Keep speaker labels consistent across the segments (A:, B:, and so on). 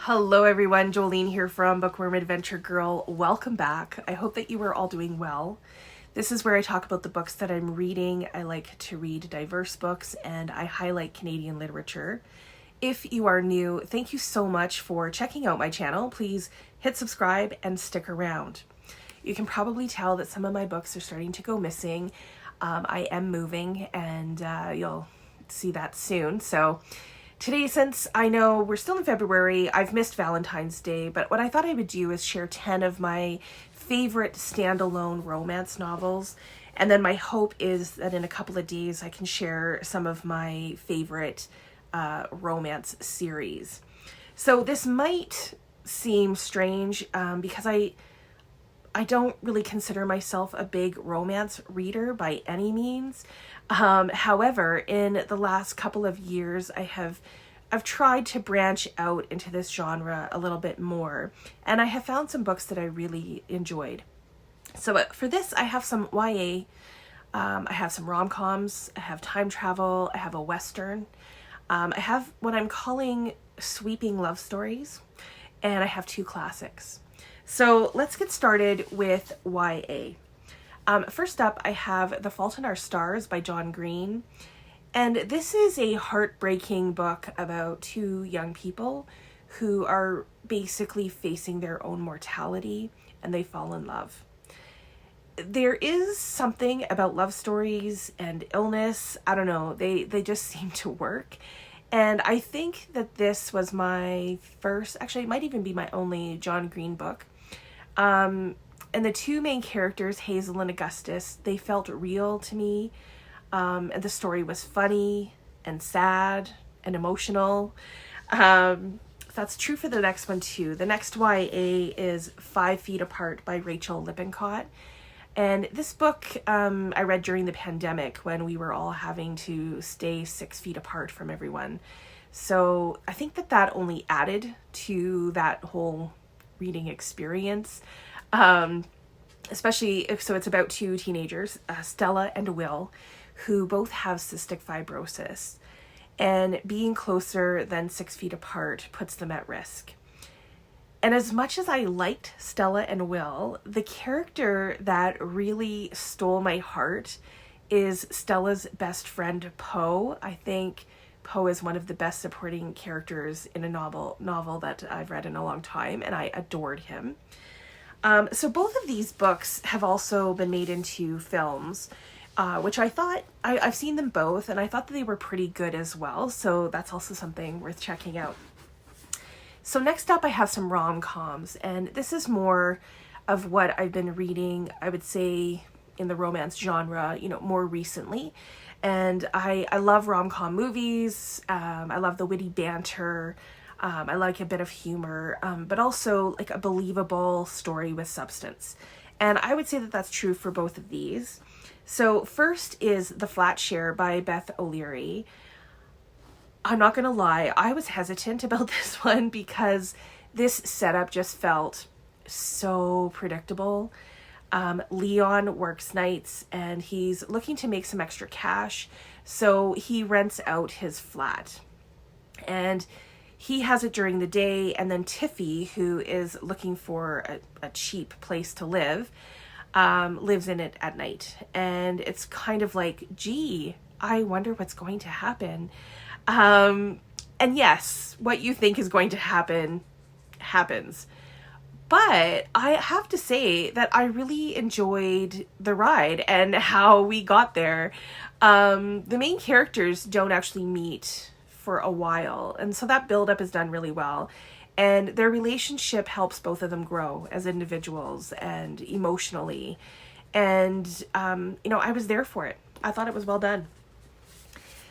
A: Hello everyone, Jolene here from Bookworm Adventure Girl. Welcome back. I hope that you are all doing well. This is where I talk about the books that I'm reading. I like to read diverse books and I highlight Canadian literature. If you are new, thank you so much for checking out my channel. Please hit subscribe and stick around. You can probably tell that some of my books are starting to go missing. I am moving and you'll see that soon. So today, since I know we're still in February, I've missed Valentine's Day, but what I thought I would do is share 10 of my favorite standalone romance novels. And then my hope is that in a couple of days I can share some of my favorite romance series. So this might seem strange because I don't really consider myself a big romance reader by any means. However, in the last couple of years, I've tried to branch out into this genre a little bit more, and I have found some books that I really enjoyed. So for this, I have some YA, I have some rom coms, I have time travel, I have a western, I have what I'm calling sweeping love stories, and I have two classics. So let's get started with YA. First up, I have The Fault in Our Stars by John Green. And this is a heartbreaking book about two young people who are basically facing their own mortality and they fall in love. There is something about love stories and illness. I don't know, they just seem to work. And I think that this was my first, actually it might even be my only John Green book. And the two main characters, Hazel and Augustus, they felt real to me. And the story was funny and sad and emotional. That's true for the next one too. The next YA is 5 Feet Apart by Rachel Lippincott. And this book I read during the pandemic when we were all having to stay 6 feet apart from everyone. So I think that only added to that whole reading experience. Especially so it's about two teenagers, Stella and Will, who both have cystic fibrosis, and being closer than 6 feet apart puts them at risk. And as much as I liked Stella and Will, the character that really stole my heart is Stella's best friend, Poe. I think Poe is one of the best supporting characters in a novel that I've read in a long time, and I adored him. So both of these books have also been made into films, which I thought, I've seen them both, and I thought that they were pretty good as well, so that's also something worth checking out. So next up I have some rom-coms, and this is more of what I've been reading, I would say, in the romance genre, more recently. And I love rom-com movies, I love the witty banter, I like a bit of humor, but also like a believable story with substance. And I would say that that's true for both of these. So first is The Flatshare by Beth O'Leary. I'm not going to lie, I was hesitant about this one because this setup just felt so predictable. Leon works nights and he's looking to make some extra cash, so he rents out his flat. And he has it during the day, and then Tiffy, who is looking for a cheap place to live, lives in it at night. And it's kind of like, gee, I wonder what's going to happen. And yes, what you think is going to happen happens. But I have to say that I really enjoyed the ride and how we got there. The main characters don't actually meet for a while, and so that buildup is done really well. And their relationship helps both of them grow as individuals and emotionally. And, I was there for it. I thought it was well done.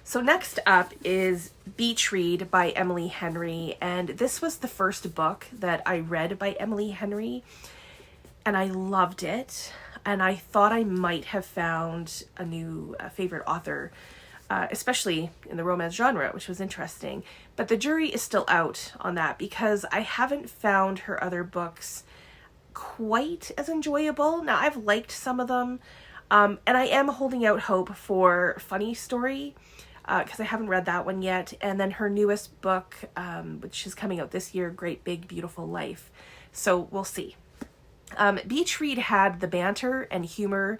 A: So next up is Beach Read by Emily Henry. And this was the first book that I read by Emily Henry. And I loved it. And I thought I might have found a new favorite author, especially in the romance genre, which was interesting. But the jury is still out on that because I haven't found her other books quite as enjoyable. Now, I've liked some of them, and I am holding out hope for Funny Story. because I haven't read that one yet. And then her newest book, which is coming out this year, Great Big Beautiful Life. So we'll see. Beach Read had the banter and humor.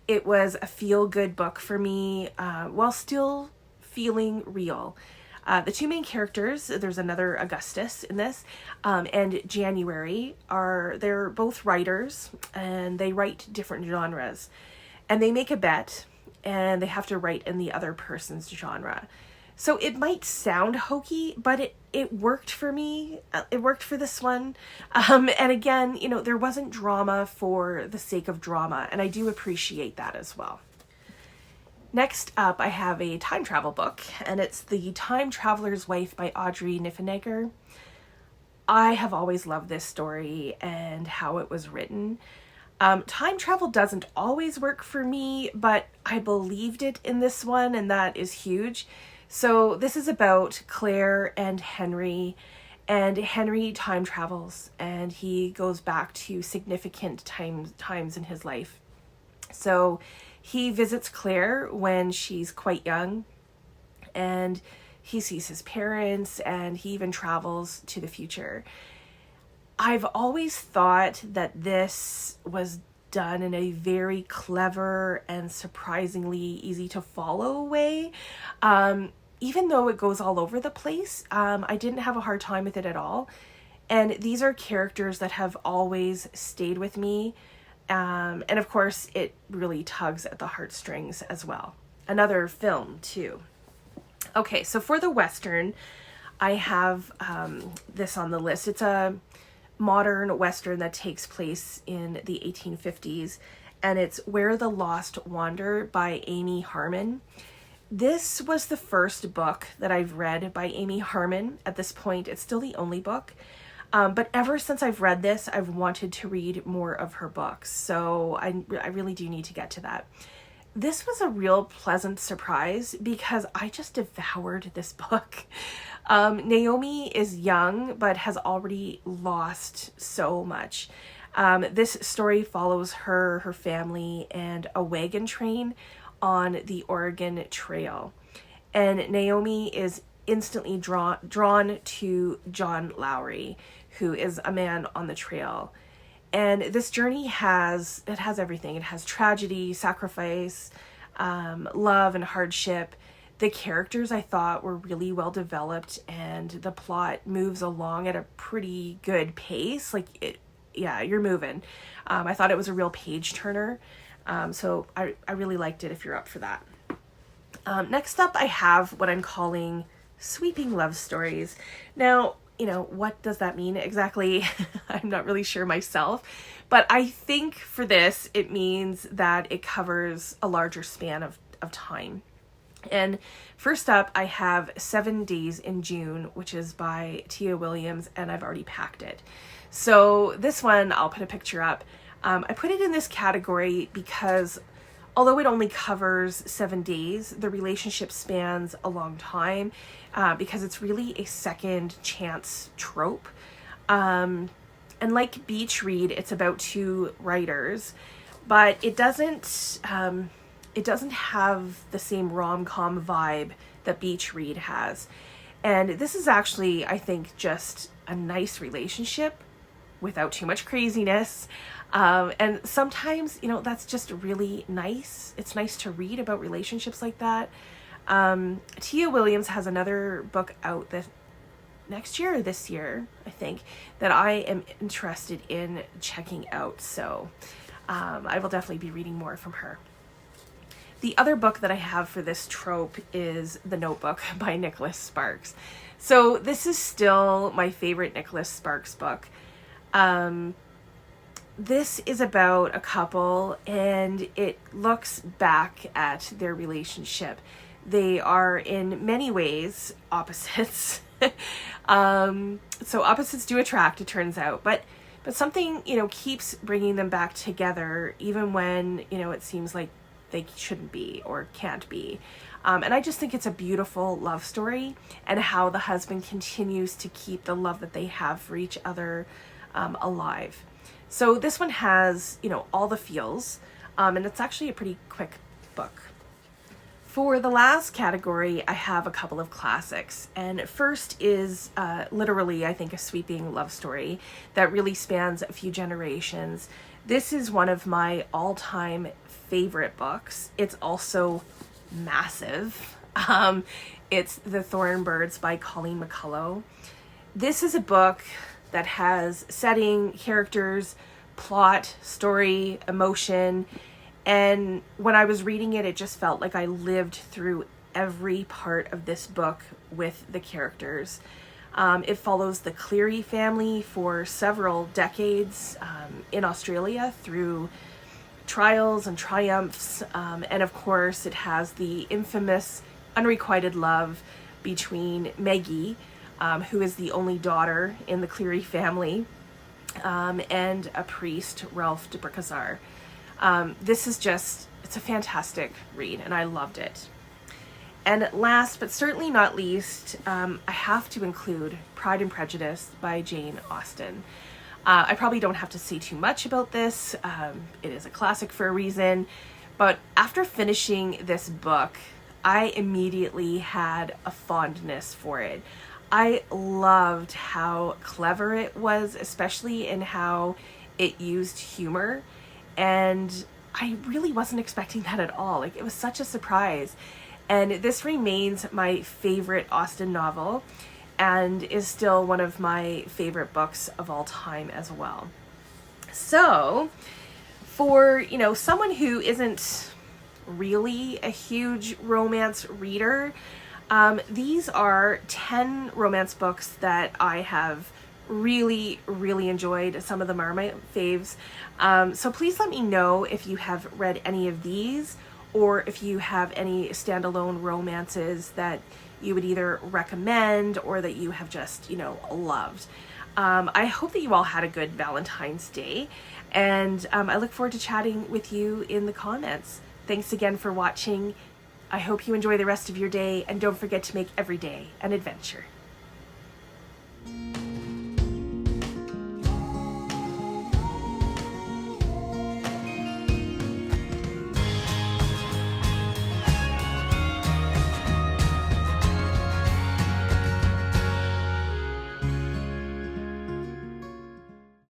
A: It was a feel-good book for me, while still feeling real. The two main characters, there's another Augustus in this, and January, they're both writers, and they write different genres. And they make a bet, and they have to write in the other person's genre. So it might sound hokey, but it worked for me. It worked for this one. And again, there wasn't drama for the sake of drama, and I do appreciate that as well. Next up, I have a time travel book, and it's The Time Traveler's Wife by Audrey Niffenegger. I have always loved this story and how it was written. Time travel doesn't always work for me, but I believed it in this one, and that is huge. So this is about Claire and Henry time travels, and he goes back to significant times in his life. So he visits Claire when she's quite young, and he sees his parents, and he even travels to the future. I've always thought that this was done in a very clever and surprisingly easy to follow way. Even though it goes all over the place, I didn't have a hard time with it at all. And these are characters that have always stayed with me. And of course, it really tugs at the heartstrings as well. Another film too. Okay, so for the Western, I have this on the list. It's a modern Western that takes place in the 1850s, and it's Where the Lost Wander by Amy Harmon. This was the first book that I've read by Amy Harmon. At this point, it's still the only book. But ever since I've read this, I've wanted to read more of her books. So I really do need to get to that. This was a real pleasant surprise because I just devoured this book. Naomi is young, but has already lost so much. This story follows her family, and a wagon train on the Oregon Trail. And Naomi is instantly drawn to John Lowry, who is a man on the trail. And this journey has everything. It has tragedy, sacrifice, love, and hardship. The characters I thought were really well developed, and the plot moves along at a pretty good pace. You're moving. I thought it was a real page turner. So I really liked it if you're up for that. Next up, I have what I'm calling sweeping love stories. Now, what does that mean exactly? I'm not really sure myself, but I think for this, it means that it covers a larger span of time. And first up, I have 7 Days in June, which is by Tia Williams, and I've already packed it. So this one, I'll put a picture up. I put it in this category because although it only covers 7 days, the relationship spans a long time, because it's really a second chance trope. And like Beach Read, it's about two writers, but it doesn't have the same rom-com vibe that Beach Read has. And this is actually, I think, just a nice relationship without too much craziness. And sometimes, that's just really nice. It's nice to read about relationships like that. Tia Williams has another book out next year or this year, I think, that I am interested in checking out. So I will definitely be reading more from her. The other book that I have for this trope is The Notebook by Nicholas Sparks. So this is still my favorite Nicholas Sparks book. This is about a couple, and it looks back at their relationship. They are in many ways opposites. So opposites do attract, it turns out, but something, keeps bringing them back together, even when, it seems like they shouldn't be or can't be. And I just think it's a beautiful love story, and how the husband continues to keep the love that they have for each other alive. So this one has, all the feels, and it's actually a pretty quick book. For the last category, I have a couple of classics. And first is literally, I think, a sweeping love story that really spans a few generations. This is one of my all-time favorite books. It's also massive. It's The Thorn Birds by Colleen McCullough. This is a book that has setting, characters, plot, story, emotion, and when I was reading it, it just felt like I lived through every part of this book with the characters. It follows the Cleary family for several decades in Australia through trials and triumphs, and of course it has the infamous unrequited love between Maggie, who is the only daughter in the Cleary family, and a priest, Ralph de Brickazar. This is just, it's a fantastic read, and I loved it. And last, but certainly not least, I have to include Pride and Prejudice by Jane Austen. I probably don't have to say too much about this. It is a classic for a reason, but after finishing this book, I immediately had a fondness for it. I loved how clever it was, especially in how it used humor. And I really wasn't expecting that at all. Like, it was such a surprise. And this remains my favorite Austen novel and is still one of my favorite books of all time as well. So for, someone who isn't really a huge romance reader, these are 10 romance books that I have really, really enjoyed. Some of them are my faves. So please let me know if you have read any of these, or if you have any standalone romances that you would either recommend or that you have just, loved. I hope that you all had a good Valentine's Day, and I look forward to chatting with you in the comments. Thanks again for watching. I hope you enjoy the rest of your day, and don't forget to make every day an adventure.